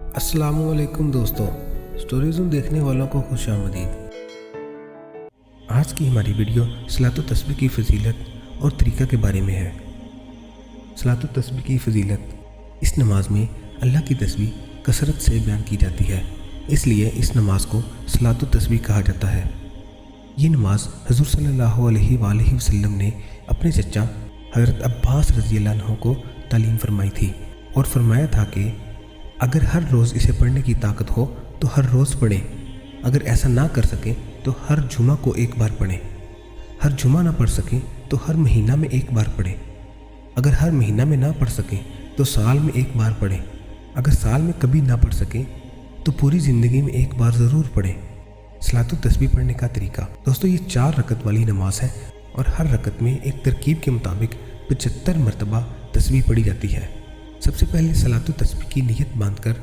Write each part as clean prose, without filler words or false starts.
अस्सलाम वालेकुम दोस्तों, स्टोरीज़ देखने वालों को खुश आमदीद। आज की हमारी वीडियो सलातो तस्बीह की फ़जीलत और तरीक़ा के बारे में है। सलातो तस्बीह की फ़जीलत, इस नमाज में अल्लाह की तस्बीह कसरत से बयान की जाती है, इसलिए इस नमाज को सलातो तस्बीह कहा जाता है। ये नमाज हुज़ूर सल्लल्लाहु अलैहि वसल्लम ने अपने चचा हज़रत अब्बास रज़ियल्लाहु अन्हु को तालीम फरमाई थी और फरमाया था कि अगर हर रोज़ इसे पढ़ने की ताकत हो तो हर रोज़ पढ़ें, अगर ऐसा ना कर सकें तो हर जुमा को एक बार पढ़ें, हर जुमा ना पढ़ सकें तो हर महीना में एक बार पढ़ें, अगर हर महीना में ना पढ़ सकें तो साल में एक बार पढ़ें, अगर साल में कभी ना पढ़ सकें तो पूरी ज़िंदगी में एक बार ज़रूर पढ़ें। सलातो तस्बीह पढ़ने का तरीका दोस्तों, ये 4 रकत वाली नमाज है और हर रकत में एक तरकीब के मुताबिक 75 मरतबा तस्बीह पढ़ी जाती है। सबसे पहले सलातो तस्बीह की नियत बांधकर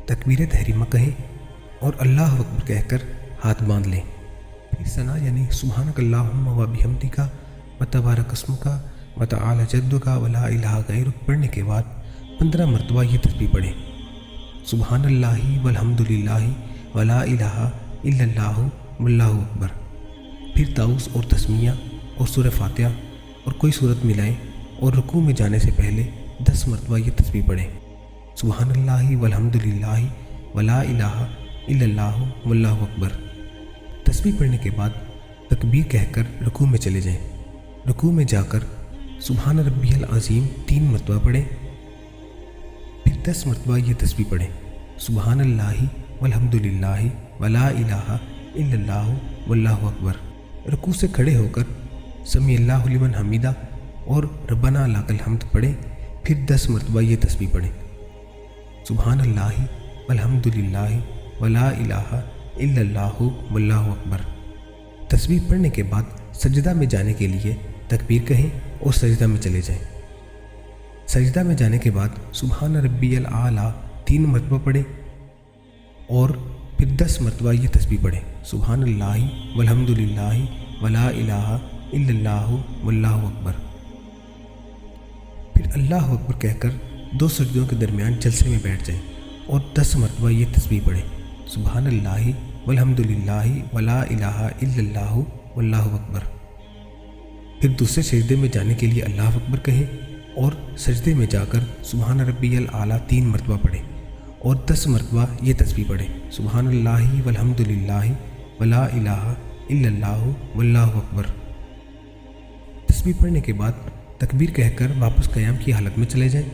तकबीर तहरीमा कहें और अल्लाह अकबर कहकर हाथ बांध लें। फिर सना यानी सुब्हानक अल्लाहुम्मा व बिहम्दिका व तबारक अस्मुका व तआला जद्दुका व ला इलाहा गैरुक पढ़ने के बाद 15 मरतबा ये तस्बीह पढ़ें। सुब्हानल्लाहि वल्हम्दुलिल्लाहि व ला इलाहा इल्लल्लाहु वल्लाहु अकबर। फिर ताउस और तस्मिया और सूरह फातिहा और कोई सूरत मिलाएं और रुकू में जाने से पहले 10 मरतबा ये तस्बीह पढ़ें। सुब्हानल्लाहि वल्हम्दुलिल्लाहि व ला इलाहा इल्लल्लाहु वल्लाहु अकबर। तस्बीह पढ़ने के बाद तकबीर कहकर रुकू में चले जाएं। रुकू में जाकर सुब्हान रब्बियल अज़ीम 3 मरतबा पढ़ें। फिर 10 मरतबा ये तस्बीह पढ़ें। सुब्हानल्लाहि वल्हम्दुलिल्लाहि व ला इलाहा इल्लल्लाहु वल्लाहु अकबर। रुकू से खड़े होकर समी अल्लाहु लिमन हमीदा और रब्बना लकल हम्द पढ़ें। फिर 10 मरतबा ये तस्बीह पढ़ें। सुब्हानल्लाहि वल्हम्दुलिल्लाहि व ला इलाहा इल्लल्लाहु वल्लाहु अकबर। तस्बीह पढ़ने के बाद सजदा में जाने के लिए तकबीर कहें और सजदा में चले जाएं। सजदा में जाने के बाद सुब्हान रब्बियल आला 3 मरतबा पढ़ें और फिर 10 मरतबा ये तस्बीह पढ़ें। सुब्हानल्लाहि वल्हम्दुलिल्लाहि व ला इलाहा इल्लल्लाहु वल्लाहु अकबर। फिर अल्लाह अकबर कहकर 2 सजदों के दरमियान जलसे में बैठ जाएं और 10 मरतबा ये तस्बीह पढ़ें। सुब्हानल्लाहि वल्हम्दुलिल्लाहि व ला इलाहा इल्लल्लाहु वल्लाहु अकबर। फिर दूसरे सजदे में जाने के लिए अल्लाह अकबर कहें और सजदे में जाकर सुब्हान रब्बियल आला 3 मरतबा पढ़ें और 10 मरतबा ये तस्बीह पढ़ें। सुब्हानल्लाहि वल्हम्दुलिल्लाहि व ला इलाहा इल्लल्लाहु वल्लाहु अकबर। तस्बीह पढ़ने के बाद तकबीर कहकर वापस क़याम की हालत में चले जाएं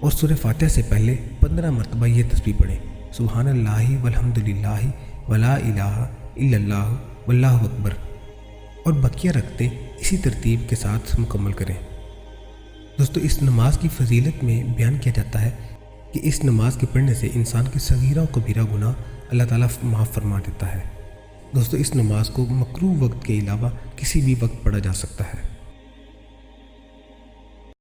और सूरह फातिहा से पहले 15 मरतबा ये तस्बीह पढ़ें। सुब्हानल्लाहि वल्हम्दुलिल्लाहि व ला इलाहा इल्लल्लाहु वल्लाहु अकबर। और बकिया रखते इसी तरतीब के साथ मुकम्मल करें। दोस्तों, इस नमाज की फ़जीलत में बयान किया जाता है कि इस नमाज के पढ़ने से इंसान के सगीरा और कबीरा गुनाह अल्लाह ताला माफ़ फरमा देता है। दोस्तों, इस नमाज को मकरूह वक्त के अलावा किसी भी वक्त पढ़ा जा सकता है।